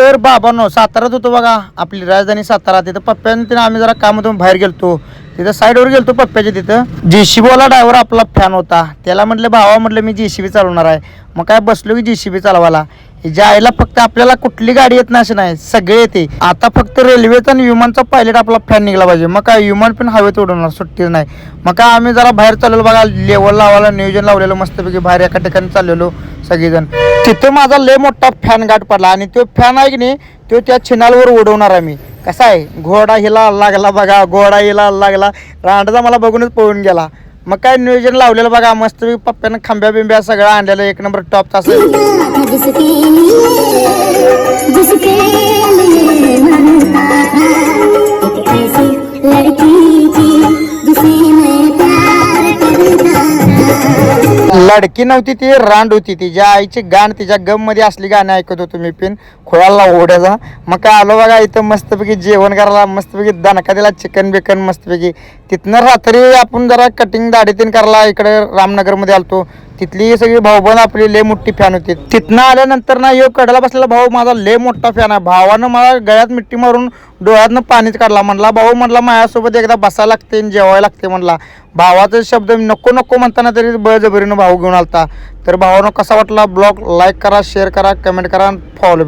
तर बाबांनो सातारात होतो बघा, आपली राजधानी सातारा. तिथं पप्प्याने तिथं आम्ही जरा कामातून बाहेर गेलतो. तिथं साईडवर गेलतो पप्प्याच्या तिथं. जेसीबीवाला ड्रायव्हर आपला फॅन होता. त्याला म्हटलं भावा, म्हटलं मी जेसीबी चालवणार आहे. मग काय बसलो की जेसीबी चालवायला. ज्या आईला फक्त आपल्याला कुठली गाडी येत नाही असं नाही, सगळे येते. आता फक्त रेल्वेचा आणि विमानचा पायलट आपला फॅन निघाला पाहिजे. मग काय विमान पण हवेत उडवणार, सुट्टीच नाही. मग काय आम्ही जरा बाहेर चाललेलो बघा, लेवल लावायला नियोजन लावलेलं मस्तपैकी. बाहेर एका ठिकाणी चाललेलो सगळेजण. तिथं माझा लय मोठा फॅन गाठ पडला आणि तो फॅन आहे की नाही, तो त्या छिनालवर उडवणार आहे मी. कसा आहे, घोडा हिला लागला बघा, घोडा हिला लागला. रांडचा मला बघूनच पळून गेला. मग काय नियोजन लावलेलं बघा, मस्त पप्प्यानं खांब्या बिंब्या सगळं आणलेलं, एक नंबर टॉपचा असं. लडकी नव्हती ती, रांड होती. तिच्या आईची गाण, तिच्या गम मध्ये असली गाणं ऐकत होतो मी पिन खोळाला ओढ्याचा. मग काय आलो बघा इथं मस्तपैकी जेवण करायला, मस्तपैकी दणका दिला चिकन बिकन मस्तपैकी. तिथनं रात्री आपण जरा कटिंग दाढी तीन करायला इकडे रामनगरमध्ये आलतो. तिथली सगळी भाऊबंद आपली लय मोठी फॅन होती. तिथनं आल्यानंतर ना यो कडेला बसलेला भाऊ माझा लय मोठा फॅन आहे. भावानं मला गळ्यात मिट्टी मारून डोळ्यातनं पाणीच काढला. म्हणला भाऊ, म्हणला माझ्यासोबत एकदा बसायला लागते, जेवायला लागते म्हणला. भावाचा शब्द नको नको म्हणताना तरी बळजबरीनं भाऊ घेऊन आलता. तर भावानं कसा वाटला ब्लॉग, लाईक करा, शेअर करा, कमेंट करा, फॉलो